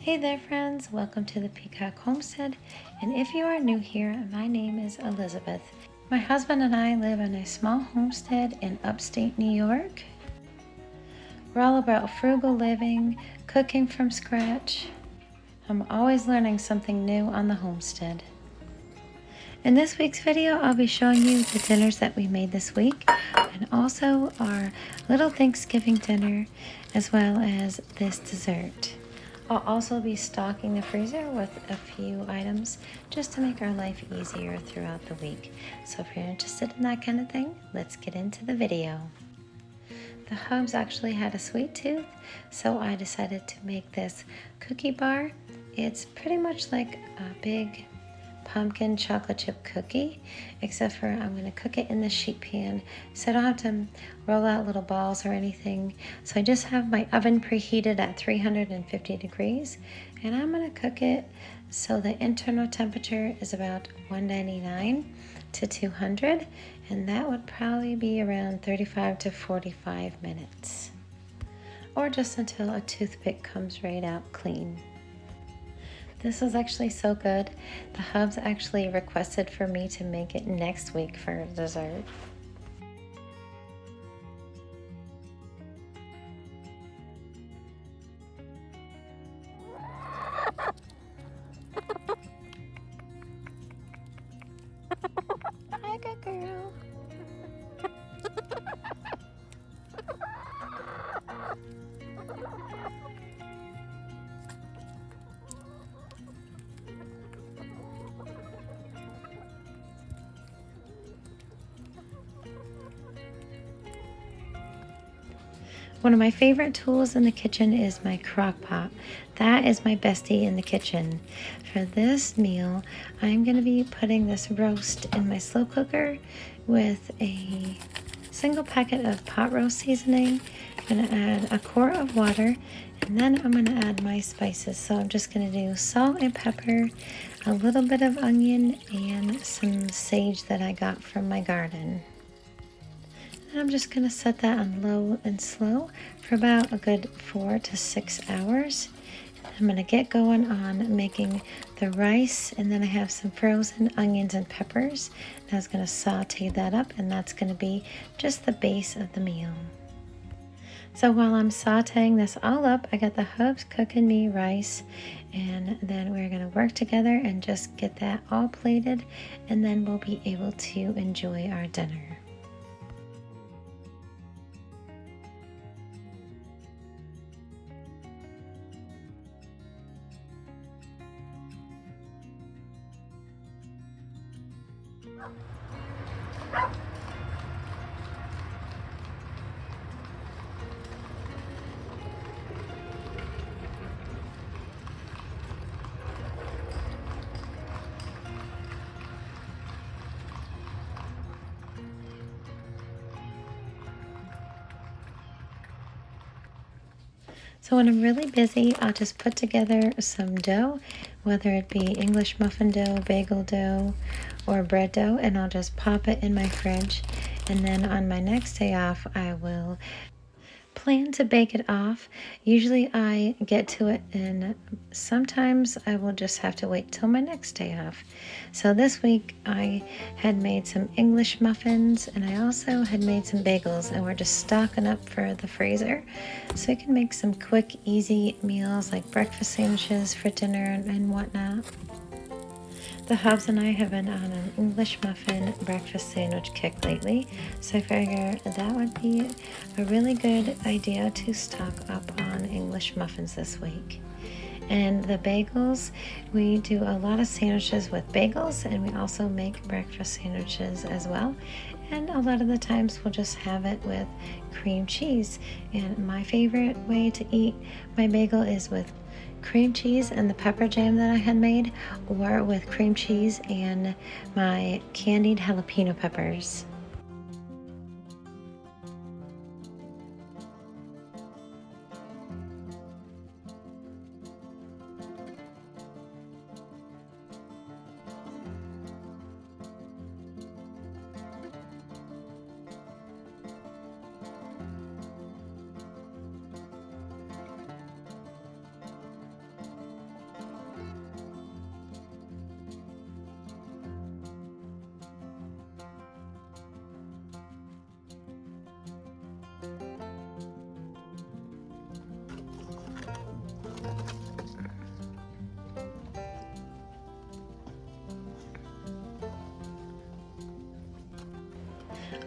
Hey there friends, welcome to the Peacock Homestead, and if you are new here, my name is Elizabeth. My husband and I live in a small homestead in upstate New York. We're all about frugal living, cooking from scratch. I'm always learning something new on the homestead. In this week's video, I'll be showing you the dinners that we made this week, and also our little Thanksgiving dinner, as well as this dessert. I'll also be stocking the freezer with a few items just to make our life easier throughout the week. So if you're interested in that kind of thing, let's get into the video. The hubs actually had a sweet tooth, so I decided to make this cookie bar. It's pretty much like a big pumpkin chocolate chip cookie, except for I'm going to cook it in the sheet pan, so I don't have to roll out little balls or anything. So I just have my oven preheated at 350 degrees, and I'm going to cook it so the internal temperature is about 199 to 200, and that would probably be around 35 to 45 minutes, or just until a toothpick comes right out clean. This was actually so good. The hubs actually requested for me to make it next week for dessert. Hi, good girl. One of my favorite tools in the kitchen is my crock pot. That is my bestie in the kitchen. For this meal, I'm going to be putting this roast in my slow cooker with a single packet of pot roast seasoning. I'm going to add a quart of water, and then I'm going to add my spices. So I'm just going to do salt and pepper, a little bit of onion, and some sage that I got from my garden. And I'm just going to set that on low and slow for about a good 4 to 6 hours. I'm going to get going on making the rice, and then I have some frozen onions and peppers. And I was going to saute that up, and that's going to be just the base of the meal. So while I'm sauteing this all up, I got the hubs cooking me rice, and then we're going to work together and just get that all plated, and then we'll be able to enjoy our dinner. So when I'm really busy, I'll just put together some dough, whether it be English muffin dough, bagel dough, or bread dough, and I'll just pop it in my fridge. And then on my next day off, I will plan to bake it off. Usually I get to it, and sometimes I will just have to wait till my next day off. So this week I had made some English muffins, and I also had made some bagels, and we're just stocking up for the freezer so we can make some quick, easy meals like breakfast sandwiches for dinner and whatnot. The hubs and I have been on an English muffin breakfast sandwich kick lately, so I figure that would be a really good idea to stock up on English muffins this week. And the bagels, we do a lot of sandwiches with bagels, and we also make breakfast sandwiches as well. And a lot of the times we'll just have it with cream cheese. And my favorite way to eat my bagel is with cream cheese and the pepper jam that I had made, or with cream cheese and my candied jalapeno peppers.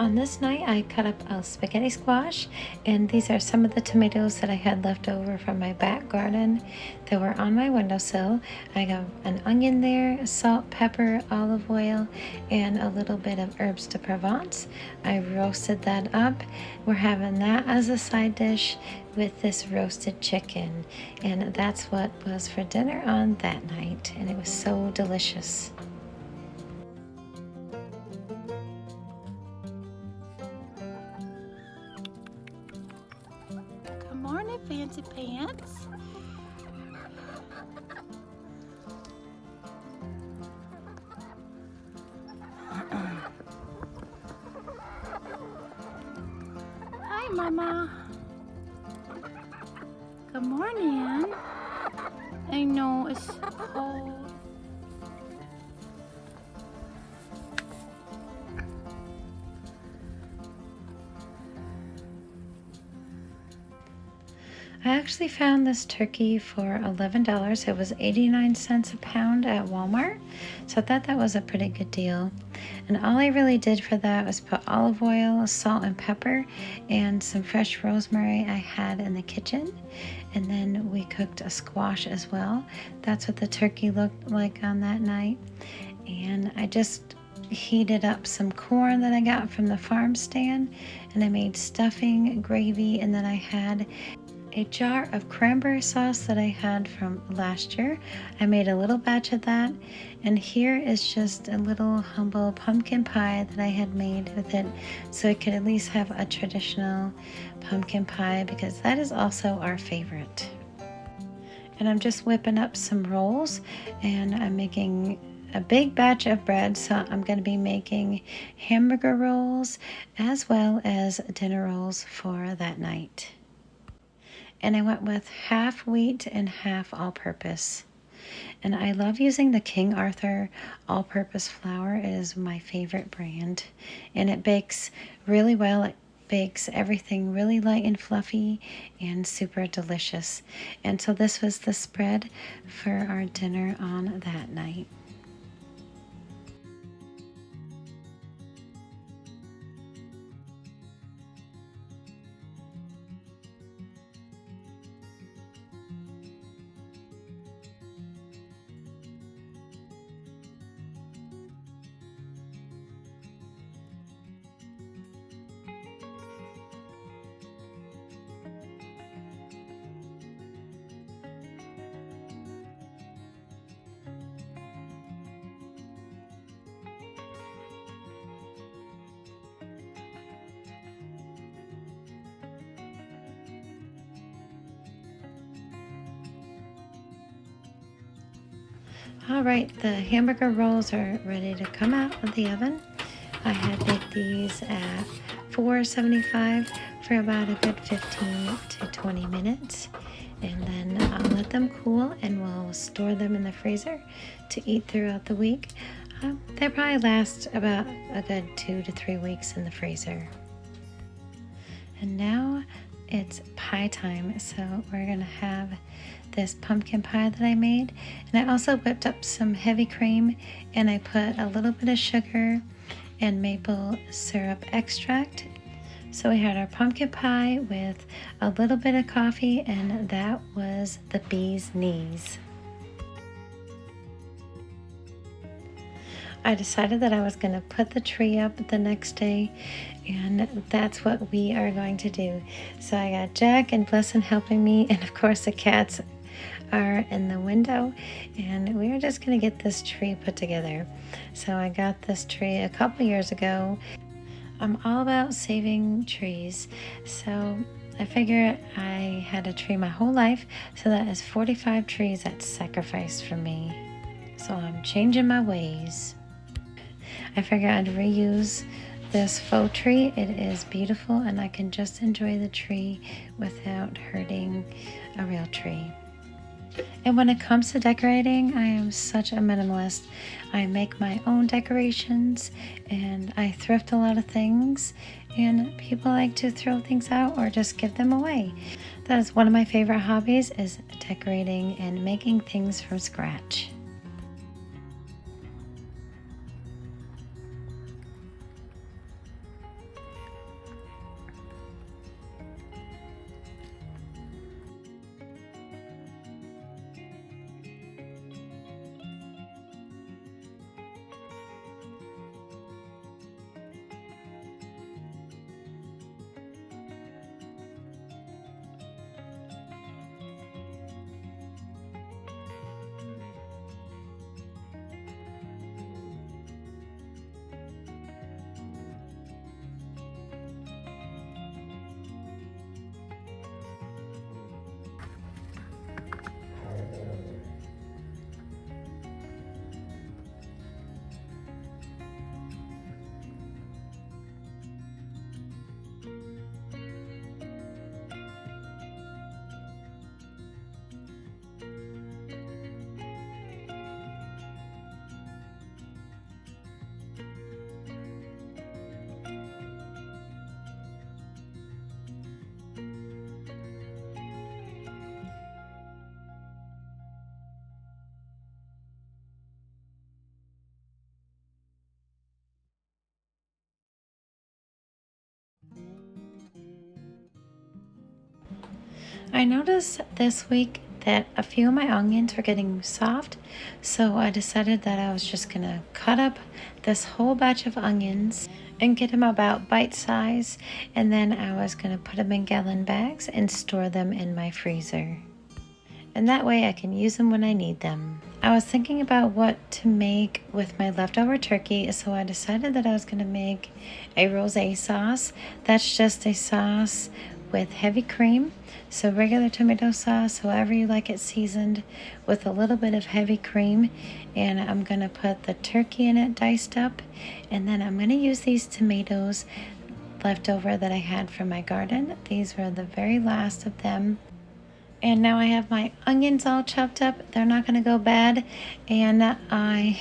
On this night, I cut up a spaghetti squash, and these are some of the tomatoes that I had left over from my back garden that were on my windowsill. I got an onion there, salt, pepper, olive oil, and a little bit of herbs de Provence. I roasted that up. We're having that as a side dish with this roasted chicken, and that's what was for dinner on that night, and it was so delicious. Good morning, Fancy Pants. Hi, Mama. Good morning. I know it's cold. I actually found this turkey for $11. It was 89 cents a pound at Walmart, so I thought that was a pretty good deal. And all I really did for that was put olive oil, salt and pepper, and some fresh rosemary I had in the kitchen. And then we cooked a squash as well. That's what the turkey looked like on that night. And I just heated up some corn that I got from the farm stand, and I made stuffing, gravy, and then I had a jar of cranberry sauce that I had from last year. I made a little batch of that, and here is just a little humble pumpkin pie that I had made with it, so I could at least have a traditional pumpkin pie, because that is also our favorite. And I'm just whipping up some rolls, and I'm making a big batch of bread, so I'm going to be making hamburger rolls as well as dinner rolls for that night. And I went with half wheat and half all-purpose. And I love using the King Arthur all-purpose flour. It is my favorite brand, and it bakes really well. It bakes everything really light and fluffy and super delicious. And so this was the spread for our dinner on that night. All right, the hamburger rolls are ready to come out of the oven. I had baked these at 475 for about a good 15 to 20 minutes. And then I'll let them cool, and we'll store them in the freezer to eat throughout the week. They'll probably last about a good 2 to 3 weeks in the freezer. And now it's pie time, so we're gonna have this pumpkin pie that I made, and I also whipped up some heavy cream, and I put a little bit of sugar and maple syrup extract. So we had our pumpkin pie with a little bit of coffee, and that was the bee's knees. I decided that I was going to put the tree up the next day, and that's what we are going to do. So I got Jack and Blessing helping me, and of course the cats are in the window, and we are just going to get this tree put together. So I got this tree a couple years ago. I'm all about saving trees, so I figure I had a tree my whole life, so that is 45 trees that's sacrificed for me. So I'm changing my ways. I figured I'd reuse this faux tree. It is beautiful, and I can just enjoy the tree without hurting a real tree. And when it comes to decorating, I am such a minimalist. I make my own decorations, and I thrift a lot of things, and people like to throw things out or just give them away. That is one of my favorite hobbies, is decorating and making things from scratch. I noticed this week that a few of my onions were getting soft, so I decided that I was just gonna cut up this whole batch of onions and get them about bite size, and then I was gonna put them in gallon bags and store them in my freezer. And that way I can use them when I need them. I was thinking about what to make with my leftover turkey, so I decided that I was going to make a rosé sauce. That's just a sauce with heavy cream, so regular tomato sauce, however you like it seasoned, with a little bit of heavy cream. And I'm going to put the turkey in it diced up, and then I'm going to use these tomatoes left over that I had from my garden. These were the very last of them. And now I have my onions all chopped up. They're not going to go bad. And I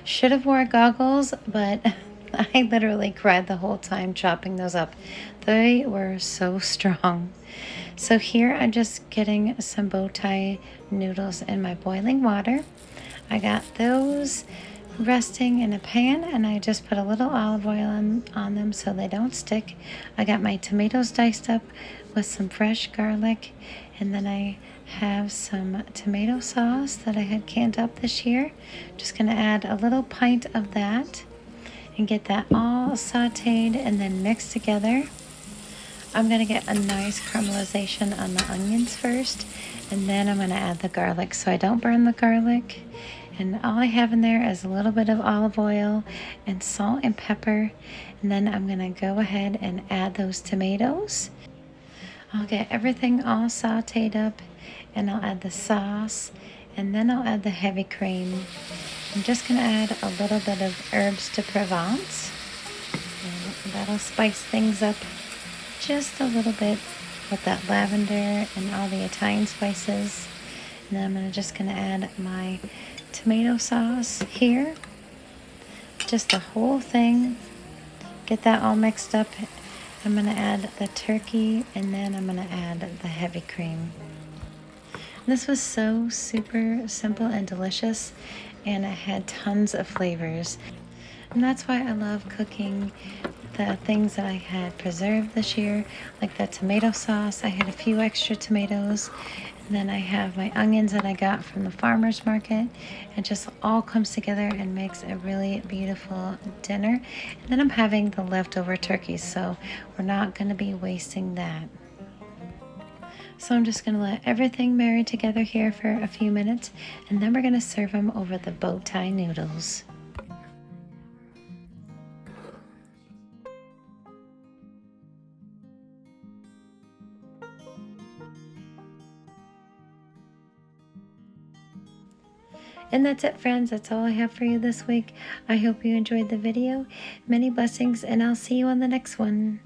should have wore goggles, but I literally cried the whole time chopping those up. They were so strong. So here I'm just getting some bow tie noodles in my boiling water. I got those resting in a pan, and I just put a little olive oil on them so they don't stick. I got my tomatoes diced up with some fresh garlic, and then I have some tomato sauce that I had canned up this year. Just gonna add a little pint of that and get that all sauteed and then mixed together. I'm gonna get a nice caramelization on the onions first, and then I'm gonna add the garlic so I don't burn the garlic. And all I have in there is a little bit of olive oil and salt and pepper. And then I'm gonna go ahead and add those tomatoes. I'll get everything all sauteed up, and I'll add the sauce, and then I'll add the heavy cream. I'm just gonna add a little bit of herbs de Provence, and that'll spice things up just a little bit with that lavender and all the Italian spices. And then I'm just gonna add my tomato sauce here, just the whole thing. Get that all mixed up. I'm gonna add the turkey, and then I'm gonna add the heavy cream. This was so super simple and delicious, and it had tons of flavors. And that's why I love cooking the things that I had preserved this year, like the tomato sauce. I had a few extra tomatoes, and then I have my onions that I got from the farmer's market. It just all comes together and makes a really beautiful dinner. And then I'm having the leftover turkeys, so we're not going to be wasting that. So I'm just going to let everything marry together here for a few minutes, and then we're going to serve them over the bow tie noodles. And that's it, friends. That's all I have for you this week. I hope you enjoyed the video. Many blessings, and I'll see you on the next one.